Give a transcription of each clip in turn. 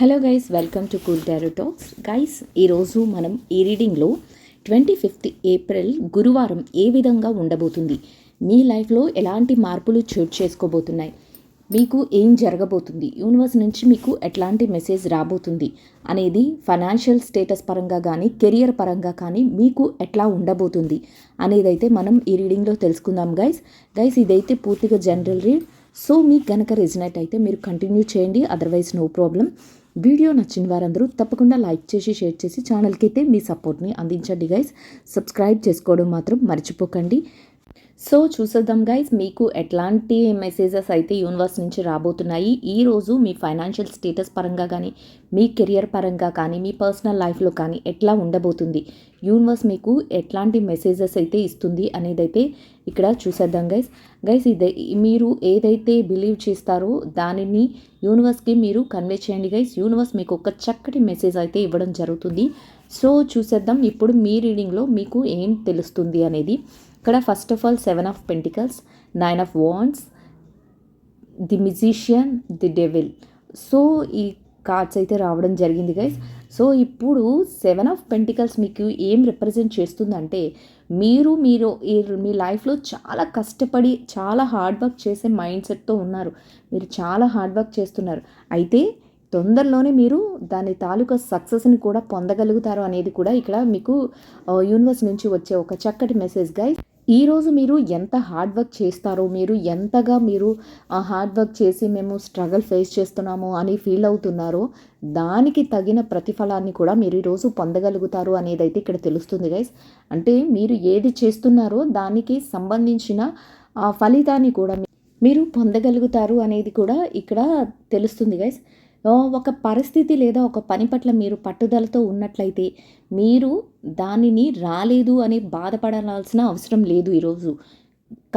Hello guys, welcome to cool tarot talks. Guys, ఈరోజు మనం ఈ రీడింగ్లో 25th ఏప్రిల్ గురువారం ఏ విధంగా ఉండబోతుంది, మీ లైఫ్లో ఎలాంటి మార్పులు చోటు చేసుకోబోతున్నాయి, మీకు ఏం జరగబోతుంది, యూనివర్స్ నుంచి మీకు ఎట్లాంటి మెసేజ్ రాబోతుంది అనేది ఫైనాన్షియల్ స్టేటస్ పరంగా కానీ కెరియర్ పరంగా కానీ మీకు ఎట్లా ఉండబోతుంది అనేదైతే మనం ఈ రీడింగ్లో తెలుసుకుందాం. గైస్ ఇదైతే పూర్తిగా జనరల్ రీడ్. సో మీకు కనుక రెజినేట్ అయితే మీరు కంటిన్యూ చేయండి, అదర్వైజ్ నో ప్రాబ్లం. వీడియో నచ్చిన వారందరూ తప్పకుండా లైక్ చేసి షేర్ చేసి ఛానల్కి అయితే మీ సపోర్ట్ని అందించండి గైస్. సబ్స్క్రైబ్ చేసుకోవడం మాత్రం మర్చిపోకండి. సో చూసేద్దాం గైస్, మీకు ఎట్లాంటి మెసేజెస్ అయితే యూనివర్స్ నుంచి రాబోతున్నాయి ఈరోజు మీ ఫైనాన్షియల్ స్టేటస్ పరంగా కానీ మీ కెరియర్ పరంగా కానీ మీ పర్సనల్ లైఫ్లో కానీ ఎట్లా ఉండబోతుంది, యూనివర్స్ మీకు ఎట్లాంటి మెసేజెస్ అయితే ఇస్తుంది అనేదైతే ఇక్కడ చూసేద్దాం గైస్. ఇదే మీరు ఏదైతే బిలీవ్ చేస్తారో దానిని యూనివర్స్కి మీరు కన్వే చేయండి గైస్. యూనివర్స్ మీకు ఒక చక్కటి మెసేజ్ అయితే ఇవ్వడం జరుగుతుంది. సో చూసేద్దాం ఇప్పుడు మీ రీడింగ్లో మీకు ఏం తెలుస్తుంది అనేది. ఇక్కడ first of all 7 of Pentacles, 9 of Wands, the musician, the devil. So ఈ కార్డ్స్ అయితే రావడం జరిగింది గైస్. సో ఇప్పుడు 7 of Pentacles మీకు ఏం రిప్రజెంట్ చేస్తుందంటే మీరు మీ లైఫ్లో చాలా కష్టపడి చాలా హార్డ్ వర్క్ చేసే మైండ్ సెట్తో ఉన్నారు. మీరు చాలా హార్డ్ వర్క్ చేస్తున్నారు, అయితే తొందరలోనే మీరు దాని తాలూకా సక్సెస్ని కూడా పొందగలుగుతారు అనేది కూడా ఇక్కడ మీకు యూనివర్స్ నుంచి వచ్చే ఒక చక్కటి మెసేజ్ గైస్. ఈరోజు మీరు ఎంత హార్డ్ వర్క్ చేస్తారో, మీరు ఎంతగా హార్డ్ వర్క్ చేసి మేము స్ట్రగుల్ ఫేస్ చేస్తున్నాము అని ఫీల్ అవుతున్నారో దానికి తగిన ప్రతిఫలాన్ని కూడా మీరు ఈరోజు పొందగలుగుతారు అనేది అయితే ఇక్కడ తెలుస్తుంది గైస్. అంటే మీరు ఏది చేస్తున్నారో దానికి సంబంధించిన ఫలితాన్ని కూడా మీరు పొందగలుగుతారు అనేది కూడా ఇక్కడ తెలుస్తుంది గైస్. ఒక పరిస్థితి లేదా ఒక పని పట్ల మీరు పట్టుదలతో ఉన్నట్లయితే మీరు దానిని రాలేదు అని బాధపడాల్సిన అవసరం లేదు. ఈరోజు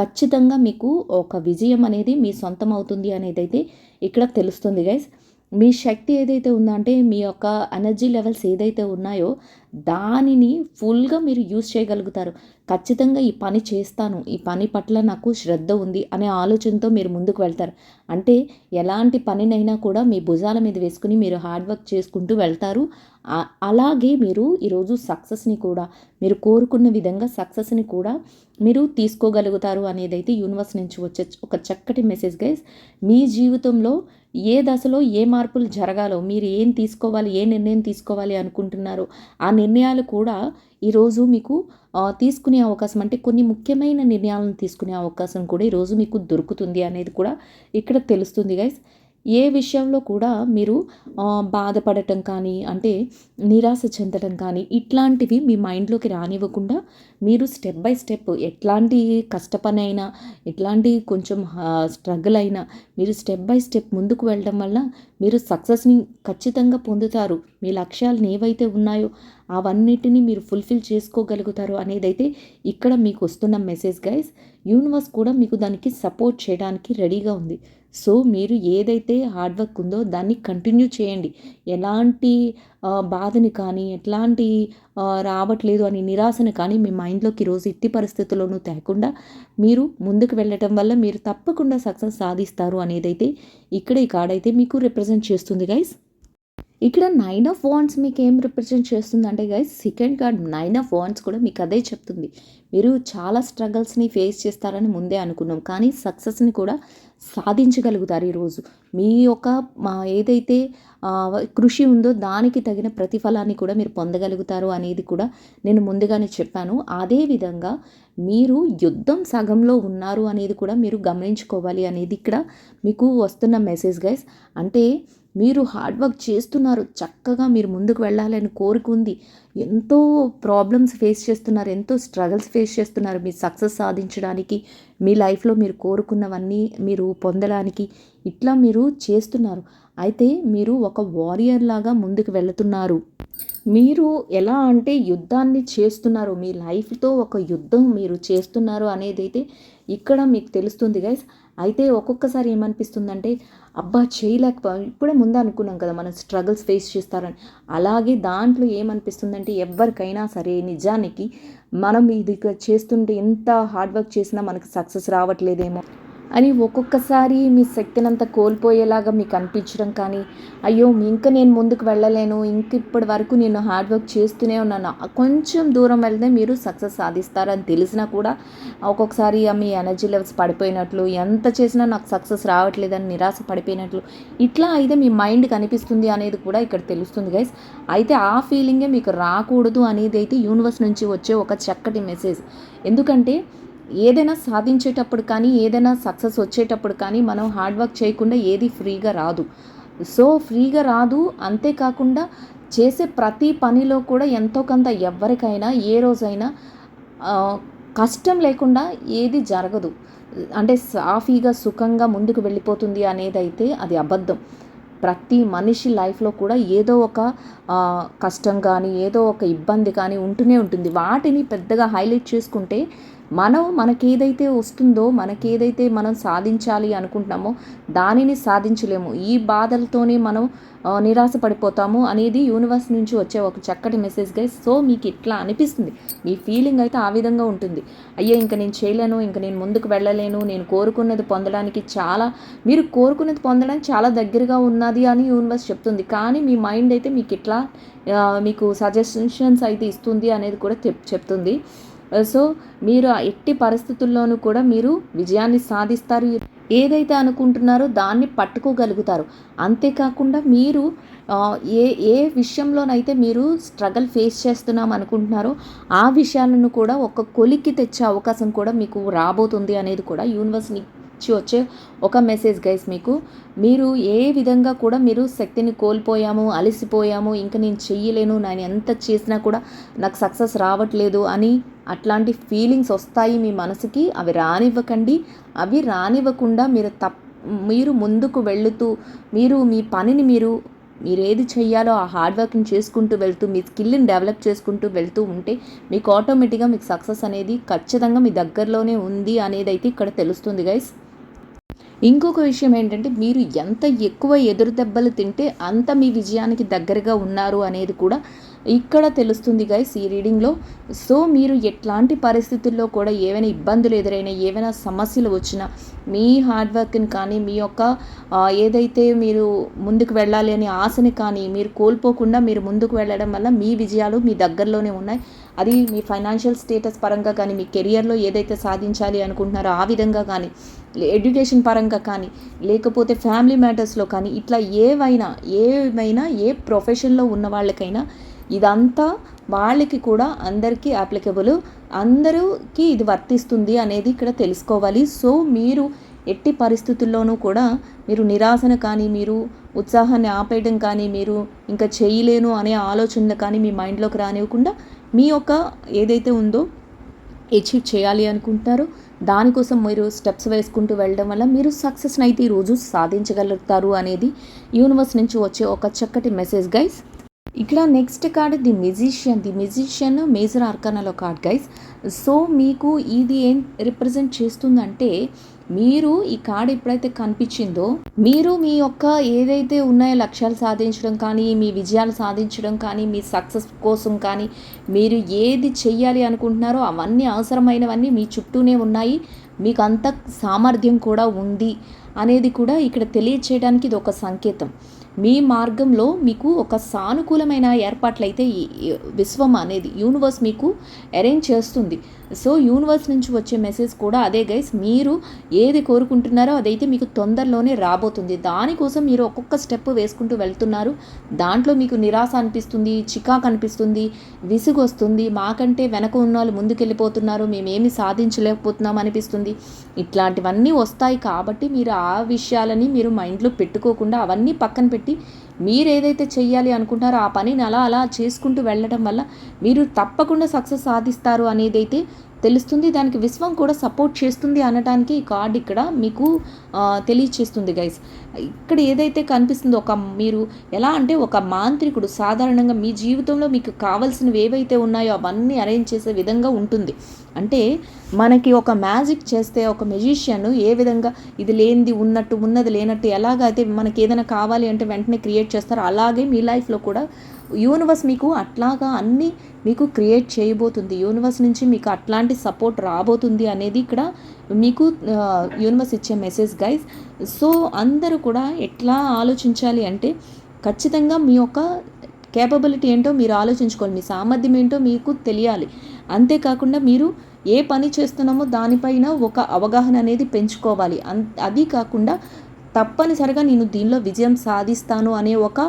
ఖచ్చితంగా మీకు ఒక విజయం అనేది మీ సొంతం అవుతుంది అనేది అయితే ఇక్కడ తెలుస్తుంది గైస్. మీ శక్తి ఏదైతే ఉందో అంటే మీ యొక్క ఎనర్జీ లెవెల్స్ ఏదైతే ఉన్నాయో దానిని ఫుల్గా మీరు యూజ్ చేయగలుగుతారు. ఖచ్చితంగా ఈ పని చేస్తాను, ఈ పని పట్ల నాకు శ్రద్ధ ఉంది అనే ఆలోచనతో మీరు ముందుకు వెళ్తారు. అంటే ఎలాంటి పనినైనా కూడా మీ భుజాల మీద వేసుకుని మీరు హార్డ్ వర్క్ చేసుకుంటూ వెళ్తారు. అలాగే మీరు ఈరోజు సక్సెస్ని కూడా మీరు కోరుకున్న విధంగా సక్సెస్ని కూడా మీరు తీసుకోగలుగుతారు అనేది అయితే యూనివర్స్ నుంచి వచ్చే ఒక చక్కటి మెసేజ్ గైస్. మీ జీవితంలో ఏ దశలో ఏ మార్పులు జరగాలో, మీరు ఏం తీసుకోవాలి, ఏ నిర్ణయం తీసుకోవాలి అనుకుంటున్నారో ఆ నిర్ణయాలు కూడా ఈరోజు మీకు తీసుకునే అవకాశం, అంటే కొన్ని ముఖ్యమైన నిర్ణయాలను తీసుకునే అవకాశం కూడా ఈరోజు మీకు దొరుకుతుంది అనేది కూడా ఇక్కడ తెలుస్తుంది గైస్. ఏ విషయంలో కూడా మీరు బాధపడటం కానీ అంటే నిరాశ చెందడం కానీ ఇట్లాంటివి మీ మైండ్లోకి రానివ్వకుండా మీరు స్టెప్ బై స్టెప్ ఎట్లాంటి కష్టపనైనా ఎట్లాంటి కొంచెం స్ట్రగుల్ అయినా మీరు స్టెప్ బై స్టెప్ ముందుకు వెళ్ళడం వల్ల మీరు సక్సెస్ని ఖచ్చితంగా పొందుతారు. మీ లక్ష్యాలను ఏవైతే ఉన్నాయో అవన్నిటినీ మీరు ఫుల్ఫిల్ చేసుకోగలుగుతారు అనేదైతే ఇక్కడ మీకు వస్తున్న మెసేజ్ గైస్. యూనివర్స్ కూడా మీకు దానికి సపోర్ట్ చేయడానికి రెడీగా ఉంది. సో మీరు ఏదైతే హార్డ్ వర్క్ ఉందో దాన్ని కంటిన్యూ చేయండి. ఎలాంటి బాధని కానీ ఎట్లాంటి రావట్లేదు అని నిరాశను కానీ మీ మైండ్లోకి ఈరోజు ఎట్టి పరిస్థితుల్లోనూ తేకుండా మీరు ముందుకు వెళ్ళటం వల్ల మీరు తప్పకుండా సక్సెస్ సాధిస్తారు అనేదైతే ఇక్కడ ఈ కార్డ్ అయితే మీకు రిప్రజెంట్ చేస్తుంది గైస్. ఇక్కడ 9 of Wands మీకు ఏం రిప్రజెంట్ చేస్తుంది అంటే guys, second card 9 of Wands కూడా మీకు అదే చెప్తుంది. మీరు చాలా స్ట్రగల్స్ని ఫేస్ చేస్తారని ముందే అనుకున్నాం, కానీ సక్సెస్ని కూడా సాధించగలుగుతారు. ఈరోజు మీ యొక్క ఏదైతే కృషి ఉందో దానికి తగిన ప్రతిఫలాన్ని కూడా మీరు పొందగలుగుతారు అనేది కూడా నేను ముందుగానే చెప్పాను. అదేవిధంగా మీరు యుద్ధం సగంలో ఉన్నారు అనేది కూడా మీరు గమనించుకోవాలి అనేది ఇక్కడ మీకు వస్తున్న మెసేజ్ గైస్. అంటే మీరు హార్డ్ వర్క్ చేస్తున్నారు, చక్కగా మీరు ముందుకు వెళ్ళాలని కోరిక ఉంది, ఎంతో ప్రాబ్లమ్స్ ఫేస్ చేస్తున్నారు, ఎంతో స్ట్రగల్స్ ఫేస్ చేస్తున్నారు మీ సక్సెస్ సాధించడానికి, మీ లైఫ్లో మీరు కోరుకున్నవన్నీ మీరు పొందడానికి ఇట్లా మీరు చేస్తున్నారు. అయితే మీరు ఒక వారియర్ లాగా ముందుకు వెళుతున్నారు. మీరు ఎలా అంటే యుద్ధాన్ని చేస్తున్నారు, మీ లైఫ్తో ఒక యుద్ధం మీరు చేస్తున్నారు అనేది అయితే ఇక్కడ మీకు తెలుస్తుంది గైస్. అయితే ఒక్కొక్కసారి ఏమనిపిస్తుందంటే అబ్బా ఇప్పుడే ముందు అనుకున్నాం కదా మనం స్ట్రగుల్స్ ఫేస్ చేస్తారని, అలాగే దాంట్లో ఏమనిపిస్తుందంటే ఎవరికైనా సరే నిజానికి మనం ఇది చేస్తుంటే ఎంత హార్డ్ వర్క్ చేసినా మనకు సక్సెస్ రావట్లేదేమో అని ఒక్కొక్కసారి మీ శక్తినంతా కోల్పోయేలాగా మీకు అనిపించడం కానీ, అయ్యో ఇంకా నేను ముందుకు వెళ్ళలేను, ఇంక ఇప్పటి వరకు నేను హార్డ్ వర్క్ చేస్తూనే ఉన్నాను, కొంచెం దూరం వెళ్తే మీరు సక్సెస్ సాధిస్తారని తెలిసినా కూడా ఒక్కొక్కసారి మీ ఎనర్జీ లెవెల్స్ పడిపోయినట్లు, ఎంత చేసినా నాకు సక్సెస్ రావట్లేదని నిరాశ పడిపోయినట్లు ఇట్లా అయితే మీ మైండ్కి అనిపిస్తుంది అనేది కూడా ఇక్కడ తెలుస్తుంది గైస్. అయితే ఆ ఫీలింగే మీకు రాకూడదు అనేది అయితే యూనివర్స్ నుంచి వచ్చే ఒక చక్కటి మెసేజ్. ఎందుకంటే ఏదైనా సాధించేటప్పుడు కానీ, ఏదైనా సక్సెస్ వచ్చేటప్పుడు కానీ మనం హార్డ్ వర్క్ చేయకుండా ఏది ఫ్రీగా రాదు. సో ఫ్రీగా రాదు. అంతేకాకుండా చేసే ప్రతి పనిలో కూడా ఎంతో కొంత ఎవరికైనా ఏ రోజైనా కష్టం లేకుండా ఏది జరగదు. అంటే సాఫీగా సుఖంగా ముందుకు వెళ్ళిపోతుంది అనేది అయితే అది అబద్ధం. ప్రతి మనిషి లైఫ్లో కూడా ఏదో ఒక కష్టం కానీ, ఏదో ఒక ఇబ్బంది కానీ ఉంటూనే ఉంటుంది. వాటిని పెద్దగా హైలైట్ చేసుకుంటే మనకేదైతే వస్తుందో, మనకేదైతే మనం సాధించాలి అనుకుంటున్నామో దానిని సాధించలేము. ఈ బాధలతోనే మనం నిరాశ పడిపోతాము అనేది యూనివర్స్ నుంచి వచ్చే ఒక చక్కటి మెసేజ్ గైస్. సో మీకు ఇట్లా అనిపిస్తుంది, మీ ఫీలింగ్ అయితే ఆ విధంగా ఉంటుంది. అయ్యో ఇంక నేను చేయలేను, ఇంక నేను ముందుకు వెళ్ళలేను, నేను కోరుకున్నది పొందడానికి మీరు కోరుకున్నది పొందడానికి చాలా దగ్గరగా ఉన్నది అని యూనివర్స్ చెప్తుంది. కానీ మీ మైండ్ అయితే మీకు ఇట్లా మీకు సజెషన్స్ అయితే ఇస్తుంది అనేది కూడా చెప్తుంది. సో మీరు ఎట్టి పరిస్థితుల్లోనూ కూడా మీరు విజయాన్ని సాధిస్తారు. ఏదైతే అనుకుంటున్నారో దాన్ని పట్టుకోగలుగుతారు. అంతేకాకుండా మీరు ఏ ఏ విషయంలోనైతే మీరు స్ట్రగల్ ఫేస్ చేస్తున్నాం అనుకుంటున్నారో ఆ విషయాలను కూడా ఒక కొలిక్కి తెచ్చే అవకాశం కూడా మీకు రాబోతుంది అనేది కూడా యూనివర్స్ నుంచి వచ్చే ఒక మెసేజ్ గైస్. మీరు ఏ విధంగా కూడా మీరు శక్తిని కోల్పోయాము, అలసిపోయాము, ఇంకా నేను చెయ్యలేను, నేను ఎంత చేసినా కూడా నాకు సక్సెస్ రావట్లేదు అని అట్లాంటి ఫీలింగ్స్ వస్తాయి మీ మనసుకి. అవి రానివ్వకండి. అవి రానివ్వకుండా మీరు ముందుకు వెళుతూ మీ పనిని మీరు ఏది చెయ్యాలో ఆ హార్డ్ వర్క్ని చేసుకుంటూ వెళ్తూ మీ స్కిల్ని డెవలప్ చేసుకుంటూ వెళ్తూ ఉంటే మీకు ఆటోమేటిక్గా మీకు సక్సెస్ అనేది ఖచ్చితంగా మీ దగ్గరలోనే ఉంది అనేది అయితే ఇక్కడ తెలుస్తుంది గైస్. ఇంకొక విషయం ఏంటంటే మీరు ఎంత ఎక్కువ ఎదురు దెబ్బలు తింటే అంత మీ విజయానికి దగ్గరగా ఉన్నారు అనేది కూడా ఇక్కడ తెలుస్తుంది గైస్ ఈ రీడింగ్లో. సో మీరు ఎట్లాంటి పరిస్థితుల్లో కూడా ఏవైనా ఇబ్బందులు ఎదురైనా, ఏవైనా సమస్యలు వచ్చినా మీ హార్డ్ వర్క్ని కానీ, మీ యొక్క ఏదైతే మీరు ముందుకు వెళ్ళాలి అనే ఆశని కానీ మీరు కోల్పోకుండా మీరు ముందుకు వెళ్ళడం వల్ల మీ విజయాలు మీ దగ్గరలోనే ఉన్నాయి. అది మీ ఫైనాన్షియల్ స్టేటస్ పరంగా కానీ, మీ కెరియర్లో ఏదైతే సాధించాలి అనుకుంటున్నారో ఆ విధంగా కానీ, ఎడ్యుకేషన్ పరంగా కానీ, లేకపోతే ఫ్యామిలీ మ్యాటర్స్లో కానీ, ఇట్లా ఏవైనా ఏ ప్రొఫెషన్లో ఉన్న వాళ్ళకైనా ఇదంతా వాళ్ళకి కూడా అందరికీ అప్లికబుల్, అందరికీ ఇది వర్తిస్తుంది అనేది ఇక్కడ తెలుసుకోవాలి. సో మీరు ఎట్టి పరిస్థితుల్లోనూ కూడా మీరు నిరాశను కానీ, మీరు ఉత్సాహాన్ని ఆపేయడం కానీ, మీరు ఇంకా చేయలేను అనే ఆలోచనలు కానీ మీ మైండ్లోకి రానివ్వకుండా మీ యొక్క ఏదైతే ఉందో అచీవ్ చేయాలి అనుకుంటారో దానికోసం మీరు స్టెప్స్ వేసుకుంటూ వెళ్ళడం వల్ల మీరు సక్సెస్ని అయితే ఈరోజు సాధించగలుగుతారు అనేది యూనివర్స్ నుంచి వచ్చే ఒక చక్కటి మెసేజ్ గైస్. ఇక్కడ next card the musician major ఆర్కానాలో కార్డ్ గైస్. సో మీకు ఇది ఏం రిప్రజెంట్ చేస్తుందంటే, మీరు ఈ కార్డ్ ఎప్పుడైతే కనిపించిందో మీరు మీ యొక్క ఏదైతే ఉన్నాయో లక్ష్యాలు సాధించడం కానీ, మీ విజయాలు సాధించడం కానీ, మీ సక్సెస్ కోసం కానీ మీరు ఏది చెయ్యాలి అనుకుంటున్నారో అవన్నీ అవసరమైనవన్నీ మీ చుట్టూనే ఉన్నాయి, మీకు అంత సామర్థ్యం కూడా ఉంది అనేది కూడా ఇక్కడ తెలియచేయడానికి ఇది ఒక సంకేతం. మీ మార్గంలో మీకు ఒక సానుకూలమైన ఏర్పాట్లయితే విశ్వం అనేది యూనివర్స్ మీకు అరేంజ్ చేస్తుంది. సో యూనివర్స్ నుంచి వచ్చే మెసేజ్ కూడా అదే గైస్. మీరు ఏది కోరుకుంటున్నారో అదైతే మీకు తొందరలోనే రాబోతుంది. దానికోసం మీరు ఒక్కొక్క స్టెప్ వేసుకుంటూ వెళ్తున్నారు. దాంట్లో మీకు నిరాశ అనిపిస్తుంది, చికాకు అనిపిస్తుంది, విసుగు వస్తుంది, మాకంటే వెనక ఉన్న వాళ్ళు ముందుకెళ్ళిపోతున్నారు, మేమేమి సాధించలేకపోతున్నాం అనిపిస్తుంది. ఇట్లాంటివన్నీ వస్తాయి. కాబట్టి మీరు ఆ విషయాలని మీరు మైండ్లో పెట్టుకోకుండా అవన్నీ పక్కన పెట్టి మీరు ఏదైతే చెయ్యాలి అనుకుంటారో ఆ పనిని అలా చేసుకుంటూ వెళ్ళడం వల్ల మీరు తప్పకుండా సక్సెస్ సాధిస్తారు అనేది అయితే తెలుస్తుంది. దానికి విశ్వం కూడా సపోర్ట్ చేస్తుంది అనడానికి ఈ కార్డ్ ఇక్కడ మీకు తెలియచేస్తుంది గైస్. ఇక్కడ ఏదైతే కనిపిస్తుందో మీరు ఎలా అంటే ఒక మాంత్రికుడు సాధారణంగా మీ జీవితంలో మీకు కావాల్సినవి ఏవైతే ఉన్నాయో అవన్నీ అరేంజ్ చేసే విధంగా ఉంటుంది. అంటే మనకి ఒక మ్యాజిక్ చేస్తే ఒక మెజిషియన్ ఏ విధంగా ఇది లేనిది ఉన్నట్టు, ఉన్నది లేనట్టు ఎలాగైతే మనకి ఏదైనా కావాలి అంటే వెంటనే క్రియేట్ చేస్తారో అలాగే మీ లైఫ్లో కూడా యూనివర్స్ మీకు అట్లాగా అన్నీ మీకు క్రియేట్ చేయబోతుంది. యూనివర్స్ నుంచి మీకు అట్లాంటి సపోర్ట్ రాబోతుంది అనేది ఇక్కడ మీకు యూనివర్స్ ఇచ్చే మెసేజ్ గైస్. సో అందరూ కూడా ఎట్లా ఆలోచించాలి అంటే ఖచ్చితంగా మీ యొక్క కేపబిలిటీ ఏంటో మీరు ఆలోచించుకోవాలి, మీ సామర్థ్యం ఏంటో మీకు తెలియాలి. అంతేకాకుండా మీరు ఏ పని చేస్తున్నామో దానిపైన ఒక అవగాహన అనేది పెంచుకోవాలి. అది కాకుండా తప్పనిసరిగా నేను దీనిలో విజయం సాధిస్తాను అనే ఒక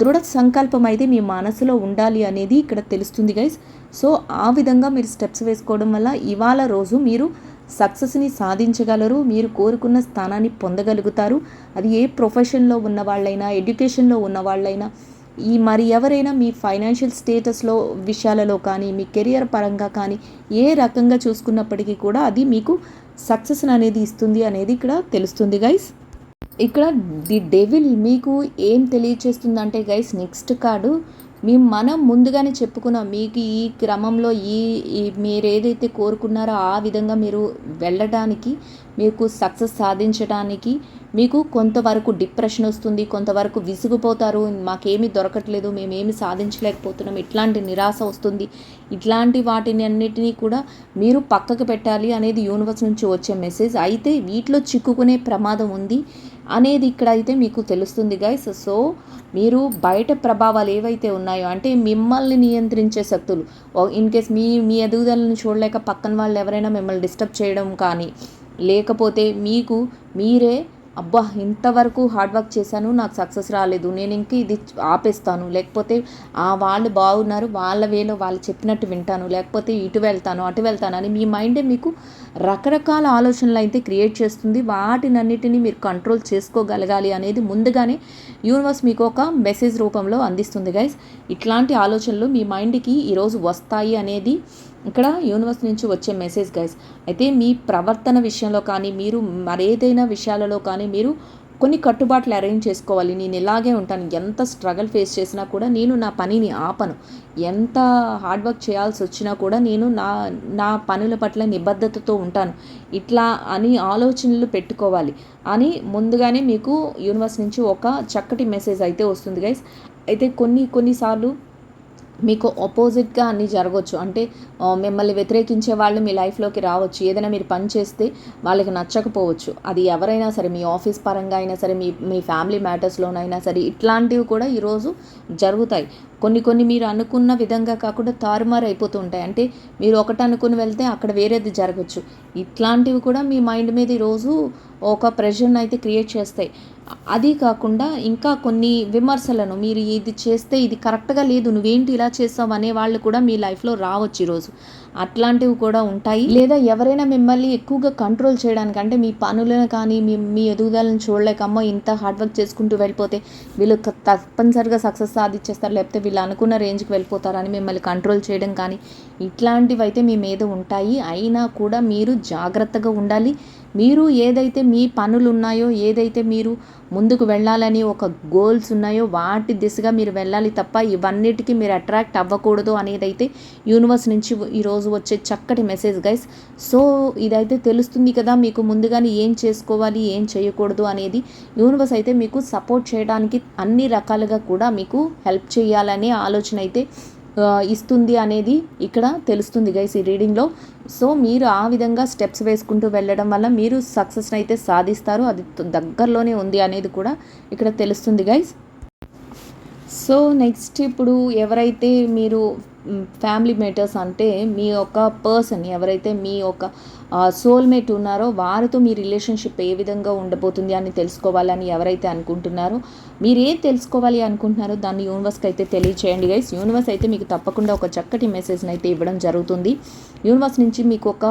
దృఢ సంకల్పం అయితే మీ మనసులో ఉండాలి అనేది ఇక్కడ తెలుస్తుంది గైస్. సో ఆ విధంగా మీరు స్టెప్స్ వేసుకోవడం వల్ల ఇవాళ రోజు మీరు సక్సెస్ని సాధించగలరు, మీరు కోరుకున్న స్థానాన్ని పొందగలుగుతారు. అది ఏ ప్రొఫెషన్లో ఉన్న వాళ్ళైనా, ఎడ్యుకేషన్లో ఉన్న వాళ్ళైనా, మరి ఎవరైనా మీ ఫైనాన్షియల్ స్టేటస్లో విషయాలలో కానీ, మీ కెరియర్ పరంగా కానీ ఏ రకంగా చూసుకున్నప్పటికీ కూడా అది మీకు సక్సెస్ అనేది ఇస్తుంది అనేది ఇక్కడ తెలుస్తుంది గైస్. ఇక్కడ ది డెవిల్ మీకు ఏం తెలియచేస్తుందంటే గైస్, నెక్స్ట్ కార్డు మనం ముందుగానే చెప్పుకున్నాం, మీకు ఈ క్రమంలో మీరు ఏదైతే కోరుకున్నారో ఆ విధంగా మీరు వెళ్ళడానికి, మీకు సక్సెస్ సాధించడానికి మీకు కొంతవరకు డిప్రెషన్ వస్తుంది, కొంతవరకు విసిగిపోతారు, మాకేమీ దొరకట్లేదు, మేమేమి సాధించలేకపోతున్నాం, ఇట్లాంటి నిరాశ వస్తుంది. ఇట్లాంటి వాటిని అన్నిటినీ కూడా మీరు పక్కకు పెట్టాలి అనేది యూనివర్స్ నుంచి వచ్చే మెసేజ్. అయితే వీటిలో చిక్కుకునే ప్రమాదం ఉంది అనేది ఇక్కడ అయితే మీకు తెలుస్తుంది గైస్. సో మీరు బయట ప్రభావాలు ఏవైతే ఉన్నాయో, అంటే మిమ్మల్ని నియంత్రించే శక్తులు, ఇన్ కేస్ మీ ఎదుగుదలను చూడలేక పక్కన వాళ్ళు ఎవరైనా మిమ్మల్ని డిస్టర్బ్ చేయడం కానీ, లేకపోతే మీకు మీరే అబ్బా ఇంతవరకు హార్డ్ వర్క్ చేశాను, నాకు సక్సెస్ రాలేదు, నేను ఇంక ఇది ఆపేస్తాను, లేకపోతే వాళ్ళు బాగున్నారు, వాళ్ళ వేలో వాళ్ళు చెప్పినట్టు వింటాను, లేకపోతే ఇటు వెళ్తాను అటు వెళ్తాను అని మీ మైండే మీకు రకరకాల ఆలోచనలు అయితే క్రియేట్ చేస్తుంది. వాటినన్నిటినీ మీరు కంట్రోల్ చేసుకోగలగాలి అనేది ముందుగానే యూనివర్స్ మీకు ఒక మెసేజ్ రూపంలో అందిస్తుంది గైస్. ఇట్లాంటి ఆలోచనలు మీ మైండ్కి ఈరోజు వస్తాయి అనేది ఇక్కడ యూనివర్స్ నుంచి వచ్చే మెసేజ్ గైస్. అయితే మీ ప్రవర్తన విషయంలో కానీ, మీరు మరేదైనా విషయాలలో కానీ మీరు కొన్ని కట్టుబాట్లు అరేంజ్ చేసుకోవాలి. నేను ఇలాగే ఉంటాను, ఎంత స్ట్రగల్ ఫేస్ చేసినా కూడా నేను నా పనిని ఆపను, ఎంత హార్డ్ వర్క్ చేయాల్సి వచ్చినా కూడా నేను నా పనుల పట్ల నిబద్ధతతో ఉంటాను, ఇట్లా అని ఆలోచనలు పెట్టుకోవాలి అని ముందుగానే మీకు యూనివర్స్ నుంచి ఒక చక్కటి మెసేజ్ అయితే వస్తుంది గైస్. అయితే కొన్నిసార్లు మీకు ఆపోజిట్గా అన్నీ జరగవచ్చు. అంటే మిమ్మల్ని వ్యతిరేకించే వాళ్ళు మీ లైఫ్లోకి రావచ్చు. ఏదైనా మీరు పని చేస్తే వాళ్ళకి నచ్చకపోవచ్చు. అది ఎవరైనా సరే, మీ ఆఫీస్ పరంగా అయినా సరే, మీ ఫ్యామిలీ మ్యాటర్స్లోనైనా సరే, ఇట్లాంటివి కూడా ఈరోజు జరుగుతాయి. కొన్ని మీరు అనుకున్న విధంగా కాకుండా తారుమారు అయిపోతూ ఉంటాయి. అంటే మీరు ఒకటి అనుకుని వెళ్తే అక్కడ వేరేది జరగచ్చు. ఇట్లాంటివి కూడా మీ మైండ్ మీద ఈరోజు ఒక ప్రెషర్ని అయితే క్రియేట్ చేస్తాయి. అది కాకుండా ఇంకా కొన్ని విమర్శలను, మీరు ఇది చేస్తే ఇది కరెక్ట్గా లేదు, నువ్వేంటి ఇలా చేస్తావు అనే వాళ్ళు కూడా మీ లైఫ్లో రావచ్చు ఈరోజు. అట్లాంటివి కూడా ఉంటాయి. లేదా ఎవరైనా మిమ్మల్ని ఎక్కువగా కంట్రోల్ చేయడానికి, అంటే మీ పనులను కానీ మీ ఎదుగుదలను చూడలేక, అమ్మో ఇంత హార్డ్ వర్క్ చేసుకుంటూ వెళ్ళిపోతే వీళ్ళు తప్పనిసరిగా సక్సెస్ సాధించేస్తారు, లేకపోతే వీళ్ళు అనుకున్న రేంజ్కి వెళ్ళిపోతారని మిమ్మల్ని కంట్రోల్ చేయడం కానీ, ఇట్లాంటివి అయితే మీ మీద ఉంటాయి. అయినా కూడా మీరు జాగ్రత్తగా ఉండాలి. మీరు ఏదైతే మీ పనులు ఉన్నాయో, ఏదైతే మీరు ముందుకు వెళ్ళాలని ఒక గోల్స్ ఉన్నాయో వాటి దిశగా మీరు వెళ్ళాలి తప్ప ఇవన్నిటికీ మీరు అట్రాక్ట్ అవ్వకూడదు అనేది అయితే యూనివర్స్ నుంచి ఈరోజు వచ్చే చక్కటి మెసేజ్ గైస్. సో ఇదైతే తెలుస్తుంది కదా మీకు ముందుగానే ఏం చేసుకోవాలి, ఏం చేయకూడదు అనేది. యూనివర్స్ అయితే మీకు సపోర్ట్ చేయడానికి అన్ని రకాలుగా కూడా మీకు హెల్ప్ చేయాలనే ఆలోచన అయితే ఇస్తుంది అనేది ఇక్కడ తెలుస్తుంది గైస్ ఈ రీడింగ్లో. సో మీరు ఆ విధంగా స్టెప్స్ వేసుకుంటూ వెళ్ళడం వల్ల మీరు సక్సెస్ని అయితే సాధిస్తారు. అది దగ్గరలోనే ఉంది అనేది కూడా ఇక్కడ తెలుస్తుంది గైస్. సో నెక్స్ట్ ఇప్పుడు ఎవరైతే మీరు ఫ్యామిలీ మేటర్స్, అంటే మీ యొక్క పర్సన్ ఎవరైతే మీ యొక్క సోల్మేట్ ఉన్నారో వారితో మీ రిలేషన్షిప్ ఏ విధంగా ఉండబోతుంది అని తెలుసుకోవాలని ఎవరైతే అనుకుంటున్నారో, మీరు ఏం తెలుసుకోవాలి అనుకుంటున్నారో దాన్ని యూనివర్స్కి అయితే తెలియచేయండి గైస్. యూనివర్స్ అయితే మీకు తప్పకుండా ఒక చక్కటి మెసేజ్ని అయితే ఇవ్వడం జరుగుతుంది. యూనివర్స్ నుంచి మీకు ఒక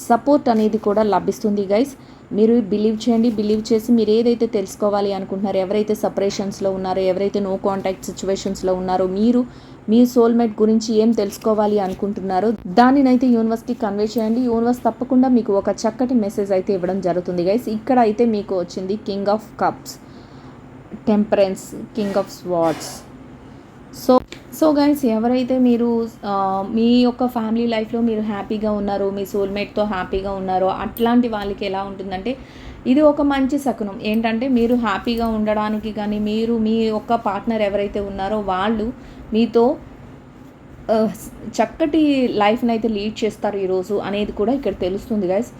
సపోర్ట్ అనేది కూడా లభిస్తుంది గైస్. మీరు బిలీవ్ చేయండి. బిలీవ్ చేసి మీరు ఏదైతే తెలుసుకోవాలి అనుకుంటున్నారో, ఎవరైతే సపరేషన్స్లో ఉన్నారో, ఎవరైతే నో కాంటాక్ట్ సిచ్యువేషన్స్లో ఉన్నారో, మీరు మీ సోల్మేట్ గురించి ఏం తెలుసుకోవాలి అనుకుంటున్నారో దానినైతే యూనివర్స్కి కన్వే చేయండి. యూనివర్స్ తప్పకుండా మీకు ఒక చక్కటి మెసేజ్ అయితే ఇవ్వడం జరుగుతుంది గైస్. ఇక్కడ అయితే మీకు వచ్చింది king of cups, temperance, king of swords. So guys ఎవరైతే మీరు మీ యొక్క ఫ్యామిలీ లైఫ్లో మీరు హ్యాపీగా ఉన్నారో, మీ సోల్మేట్తో హ్యాపీగా ఉన్నారో, అట్లాంటి వాళ్ళకి ఎలా ఉంటుందంటే ఇది ఒక మంచి శకునం. ఏంటంటే మీరు హ్యాపీగా ఉండడానికి కానీ, మీరు మీ యొక్క పార్ట్నర్ ఎవరైతే ఉన్నారో వాళ్ళు మీతో చక్కటి లైఫ్ని అయితే లీడ్ చేస్తారు ఈరోజు అనేది కూడా ఇక్కడ తెలుస్తుంది గైస్.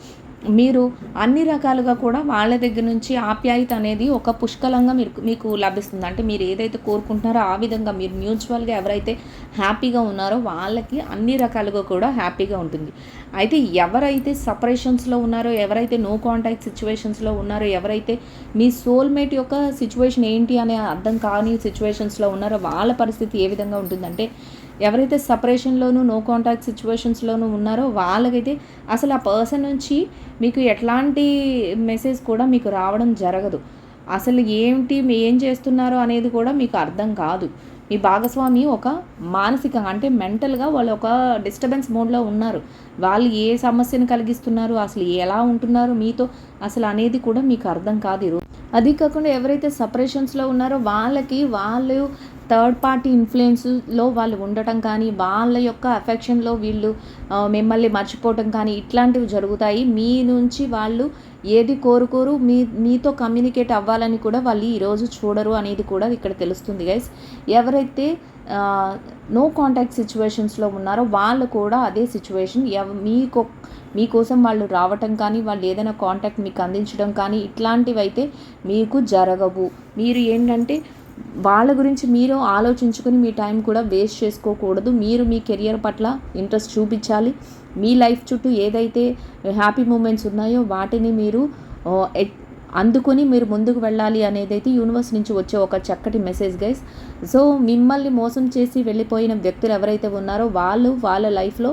మీరు అన్ని రకాలుగా కూడా వాళ్ళ దగ్గర నుంచి ఆప్యాయత అనేది ఒక పుష్కలంగా మీకు లభిస్తుంది. అంటే మీరు ఏదైతే కోరుకుంటున్నారో ఆ విధంగా మీరు మ్యూచువల్గా ఎవరైతే హ్యాపీగా ఉన్నారో వాళ్ళకి అన్ని రకాలుగా కూడా హ్యాపీగా ఉంటుంది. అయితే ఎవరైతే సపరేషన్స్లో ఉన్నారో, ఎవరైతే నో కాంటాక్ట్ సిచ్యువేషన్స్లో ఉన్నారో, ఎవరైతే మీ సోల్మేట్ యొక్క సిచ్యువేషన్ ఏంటి అనే అర్థం కాని సిచ్యువేషన్స్లో ఉన్నారో వాళ్ళ పరిస్థితి ఏ విధంగా ఉంటుందంటే, ఎవరైతే సపరేషన్లోనూ నో కాంటాక్ట్ సిచ్యువేషన్స్లోనూ ఉన్నారో వాళ్ళకైతే అసలు ఆ పర్సన్ నుంచి మీకు ఎట్లాంటి మెసేజ్ కూడా మీకు రావడం జరగదు. అసలు ఏం చేస్తున్నారో అనేది కూడా మీకు అర్థం కాదు. మీ భాగస్వామి ఒక మానసికంగా అంటే మెంటల్గా వాళ్ళు ఒక డిస్టర్బెన్స్ మోడ్లో ఉన్నారు. వాళ్ళు ఏ సమస్యను కలిగిస్తున్నారు, అసలు ఎలా ఉంటున్నారు మీతో అసలు అనేది కూడా మీకు అర్థం కాదు. అది కాకుండా ఎవరైతే సపరేషన్స్లో ఉన్నారో వాళ్ళు థర్డ్ పార్టీ ఇన్ఫ్లుయెన్స్లో వాళ్ళు ఉండటం కానీ, వాళ్ళ యొక్క అఫెక్షన్లో వీళ్ళు మిమ్మల్ని మర్చిపోవటం కానీ ఇట్లాంటివి జరుగుతాయి. మీ నుంచి వాళ్ళు ఏది కోరుకోరు, మీతో కమ్యూనికేట్ అవ్వాలని కూడా వాళ్ళు ఈరోజు చూడరు అనేది కూడా ఇక్కడ తెలుస్తుంది గైస్. ఎవరైతే నో కాంటాక్ట్ సిచ్యువేషన్స్లో ఉన్నారో వాళ్ళు కూడా అదే సిచ్యువేషన్. మీకోసం వాళ్ళు రావటం కానీ, వాళ్ళు ఏదైనా కాంటాక్ట్ మీకు అందించడం కానీ ఇట్లాంటివి అయితే మీకు జరగవు. మీరు ఏంటంటే వాళ్ళ గురించి మీరు ఆలోచించుకొని మీ టైం కూడా వేస్ట్ చేసుకోకూడదు. మీరు మీ కెరియర్ పట్ల ఇంట్రెస్ట్ చూపించాలి. మీ లైఫ్ చుట్టూ ఏదైతే హ్యాపీ మూమెంట్స్ ఉన్నాయో వాటిని మీరు అందుకొని మీరు ముందుకు వెళ్ళాలి అనేదైతే యూనివర్స్ నుంచి వచ్చే ఒక చక్కటి మెసేజ్ గైస్. సో మిమ్మల్ని మోసం చేసి వెళ్ళిపోయిన వ్యక్తులు ఎవరైతే ఉన్నారో వాళ్ళ లైఫ్లో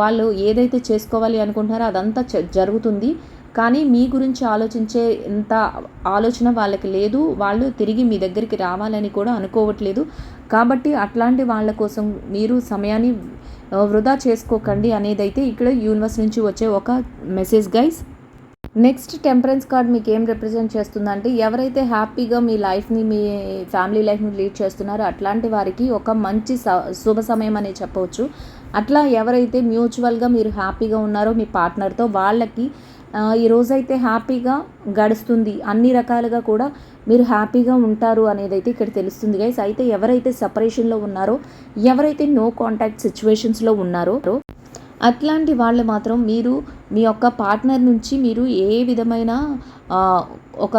వాళ్ళు ఏదైతే చేసుకోవాలి అనుకుంటున్నారో అదంతా జరుగుతుంది. కానీ మీ గురించి ఆలోచించే ఎంత ఆలోచన వాళ్ళకి లేదు. వాళ్ళు తిరిగి మీ దగ్గరికి రావాలని కూడా అనుకోవట్లేదు. కాబట్టి అట్లాంటి వాళ్ళ కోసం మీరు సమయాన్ని వృధా చేసుకోకండి అనేదైతే ఇక్కడ యూనివర్స్ నుంచి వచ్చే ఒక message guys. Next temperance card మీకు ఏం రిప్రజెంట్ చేస్తుందంటే, ఎవరైతే హ్యాపీగా మీ లైఫ్ని మీ ఫ్యామిలీ లైఫ్ని లీడ్ చేస్తున్నారో అట్లాంటి వారికి ఒక మంచి శుభ సమయం అనే చెప్పవచ్చు. అట్లా ఎవరైతే మ్యూచువల్గా మీరు హ్యాపీగా ఉన్నారో మీ పార్ట్నర్తో వాళ్ళకి ఈరోజైతే హ్యాపీగా గడుస్తుంది. అన్ని రకాలుగా కూడా మీరు హ్యాపీగా ఉంటారు అనేది అయితే ఇక్కడ తెలుస్తుంది గైస్. అయితే ఎవరైతే సపరేషన్లో ఉన్నారో, ఎవరైతే నో కాంటాక్ట్ సిచ్యువేషన్స్లో ఉన్నారో అట్లాంటి వాళ్ళు మాత్రం మీరు మీ యొక్క పార్ట్నర్ నుంచి మీరు ఏ విధమైన ఒక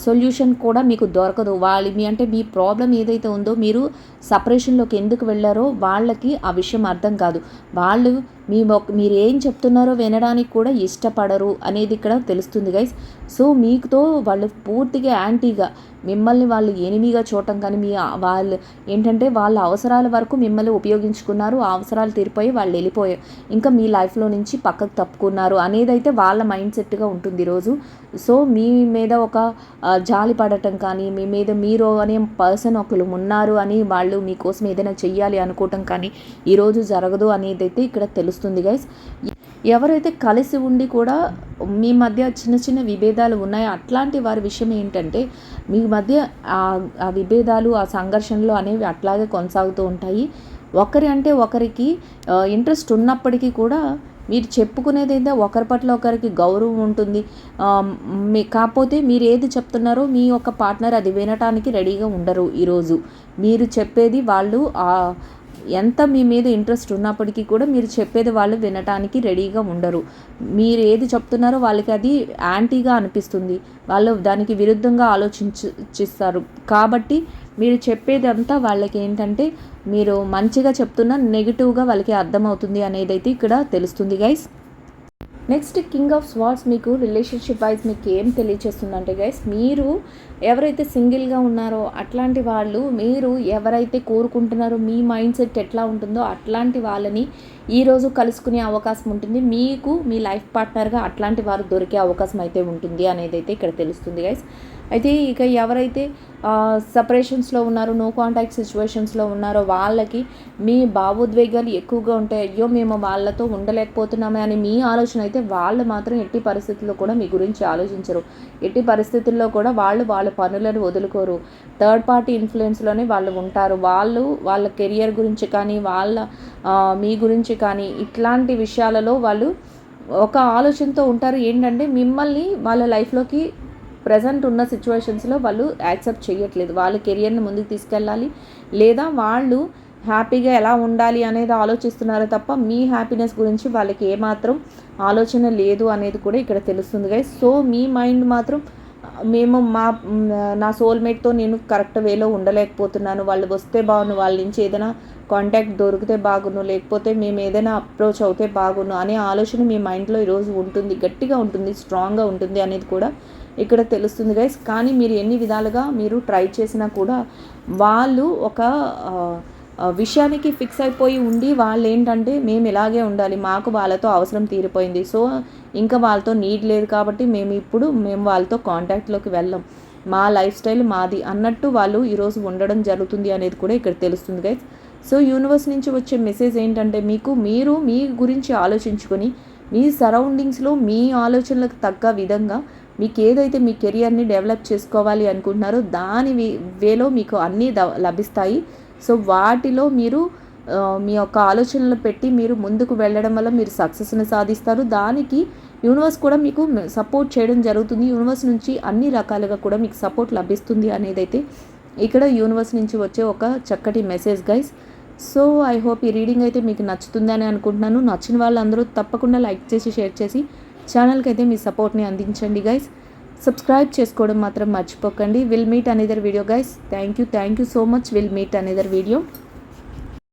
సొల్యూషన్ కూడా మీకు దొరకదు. మీ ప్రాబ్లం ఏదైతే ఉందో మీరు సపరేషన్లోకి ఎందుకు వెళ్ళారో వాళ్ళకి ఆ విషయం అర్థం కాదు. వాళ్ళు మీరు ఏం చెప్తున్నారో వినడానికి కూడా ఇష్టపడరు అనేది ఇక్కడ తెలుస్తుంది గైస్. సో మీతో వాళ్ళు పూర్తిగా యాంటీగా మిమ్మల్ని వాళ్ళు ఎనిమిగా చూడటం కానీ, వాళ్ళు ఏంటంటే వాళ్ళ అవసరాల వరకు మిమ్మల్ని ఉపయోగించుకున్నారు. ఆ అవసరాలు తీరిపోయి వాళ్ళు వెళ్ళిపోయారు, ఇంకా మీ లైఫ్లో నుంచి పక్కకు తప్పుకున్నారు అనేదైతే వాళ్ళ మైండ్ సెట్గా ఉంటుంది ఈరోజు. సో మీ మీద ఒక జాలి పడటం కానీ, మీ మీద మీరు అనే పర్సన్ ఒకరు ఉన్నారు అని వాళ్ళు మీకోసం ఏదైనా చెయ్యాలి అనుకోవటం కానీ ఈరోజు జరగదు అనేది అయితే ఇక్కడ తెలుస్తుంది గైస్. ఎవరైతే కలిసి ఉండి కూడా మీ మధ్య చిన్న చిన్న విభేదాలు ఉన్నాయో అట్లాంటి వారి విషయం ఏంటంటే, మీ మధ్య ఆ విభేదాలు ఆ సంఘర్షణలు అనేవి అట్లాగే కొనసాగుతూ ఉంటాయి. ఒకరికి ఇంట్రెస్ట్ ఉన్నప్పటికీ కూడా మీరు చెప్పుకునేది అయితే ఒకరి పట్ల ఒకరికి గౌరవం ఉంటుంది. కాకపోతే మీరు ఏది చెప్తున్నారో మీ యొక్క పార్ట్నర్ అది వినటానికి రెడీగా ఉండరు. ఈరోజు మీరు చెప్పేది వాళ్ళు ఎంత మీ మీద ఇంట్రెస్ట్ ఉన్నప్పటికీ కూడా మీరు చెప్పేది వాళ్ళు వినటానికి రెడీగా ఉండరు. మీరు ఏది చెప్తున్నారో వాళ్ళకి అది యాంటీగా అనిపిస్తుంది. వాళ్ళు దానికి విరుద్ధంగా ఆలోచిస్తారు. కాబట్టి మీరు చెప్పేదంతా వాళ్ళకి ఏంటంటే మీరు మంచిగా చెప్తున్నా నెగిటివ్గా వాళ్ళకి అర్థమవుతుంది అనేదైతే ఇక్కడ తెలుస్తుంది guys. Next king of swords మీకు రిలేషన్షిప్ వైజ్ మీకు ఏం తెలియచేస్తుందంటే గైస్, మీరు ఎవరైతే సింగిల్గా ఉన్నారో అట్లాంటి వాళ్ళు, మీరు ఎవరైతే కోరుకుంటున్నారో మీ మైండ్ సెట్ ఎట్లా ఉంటుందో అట్లాంటి వాళ్ళని ఈరోజు కలుసుకునే అవకాశం ఉంటుంది. మీకు మీ లైఫ్ పార్ట్నర్గా అట్లాంటి వారు దొరికే అవకాశం అయితే ఉంటుంది అనేది అయితే ఇక్కడ తెలుస్తుంది గైస్. అయితే ఇక ఎవరైతే సపరేషన్స్లో ఉన్నారో, నో కాంటాక్ట్ సిచ్యువేషన్స్లో ఉన్నారో వాళ్ళకి మీ భావోద్వేగాలు ఎక్కువగా ఉంటాయి. అయ్యో మేము వాళ్ళతో ఉండలేకపోతున్నామే అని మీ ఆలోచన అయితే వాళ్ళు మాత్రం ఎట్టి పరిస్థితుల్లో కూడా మీ గురించి ఆలోచించరు. ఎట్టి పరిస్థితుల్లో కూడా వాళ్ళ పనులను వదులుకోరు. థర్డ్ పార్టీ ఇన్ఫ్లుయెన్స్లోనే వాళ్ళు ఉంటారు. వాళ్ళ కెరియర్ గురించి కానీ, మీ గురించి కానీ ఇట్లాంటి విషయాలలో వాళ్ళు ఒక ఆలోచనతో ఉంటారు. ఏంటంటే మిమ్మల్ని వాళ్ళ లైఫ్లోకి ప్రజెంట్ ఉన్న సిచ్యువేషన్స్లో వాళ్ళు యాక్సెప్ట్ చేయట్లేదు. వాళ్ళ కెరియర్ని ముందుకు తీసుకెళ్ళాలి, లేదా వాళ్ళు హ్యాపీగా ఎలా ఉండాలి అనేది ఆలోచిస్తున్నారు తప్ప మీ హ్యాపీనెస్ గురించి వాళ్ళకి ఏమాత్రం ఆలోచన లేదు అనేది కూడా ఇక్కడ తెలుస్తుంది గైస్. సో మీ మైండ్ మాత్రం మేము నా సోల్మేట్తో నేను కరెక్ట్ వేలో ఉండలేకపోతున్నాను, వాళ్ళు వస్తే బాగును, వాళ్ళ నుంచి ఏదైనా కాంటాక్ట్ దొరికితే బాగును, లేకపోతే మేము ఏదైనా అప్రోచ్ అవుతే బాగును అనే ఆలోచన మీ మైండ్లో ఈరోజు ఉంటుంది, గట్టిగా ఉంటుంది, స్ట్రాంగ్గా ఉంటుంది అనేది కూడా ఇక్కడ తెలుస్తుంది గైస్. కానీ మీరు ఎన్ని విధాలుగా మీరు ట్రై చేసినా కూడా వాళ్ళు ఒక విషయానికి ఫిక్స్ అయిపోయి ఉండి వాళ్ళు ఏంటంటే మేము ఇలాగే ఉండాలి, మాకు వాళ్ళతో అవసరం తీరిపోయింది, సో ఇంకా వాళ్ళతో నీడ్ లేదు కాబట్టి మేము వాళ్ళతో కాంటాక్ట్లోకి వెళ్ళాం, మా లైఫ్ స్టైల్ మాది అన్నట్టు వాళ్ళు ఈరోజు ఉండడం జరుగుతుంది అనేది కూడా ఇక్కడ తెలుస్తుంది గైస్. సో యూనివర్స్ నుంచి వచ్చే మెసేజ్ ఏంటంటే మీరు మీ గురించి ఆలోచించుకొని మీ సరౌండింగ్స్లో మీ ఆలోచనలకు తగ్గ విధంగా మీకు ఏదైతే మీ కెరియర్ని డెవలప్ చేసుకోవాలి అనుకుంటున్నారో దాని వేలో మీకు అన్నీ లభిస్తాయి. సో వాటిలో మీరు మీ యొక్క ఆలోచనలు పెట్టి మీరు ముందుకు వెళ్ళడం వల్ల మీరు సక్సెస్ని సాధిస్తారు. దానికి యూనివర్స్ కూడా మీకు సపోర్ట్ చేయడం జరుగుతుంది. యూనివర్స్ నుంచి అన్ని రకాలుగా కూడా మీకు సపోర్ట్ లభిస్తుంది అనేదైతే ఇక్కడ యూనివర్స్ నుంచి వచ్చే ఒక చక్కటి message guys. So I hope ఈ రీడింగ్ అయితే మీకు నచ్చుతుందని అనుకుంటున్నాను. నచ్చిన వాళ్ళందరూ తప్పకుండా లైక్ చేసి షేర్ చేసి ఛానల్కి అయితే మీ సపోర్ట్ని అందించండి గైస్. సబ్స్క్రైబ్ చేసుకోవడం మాత్రం మర్చిపోకండి. Will meet another video guys. Thank you so much. Will meet another video.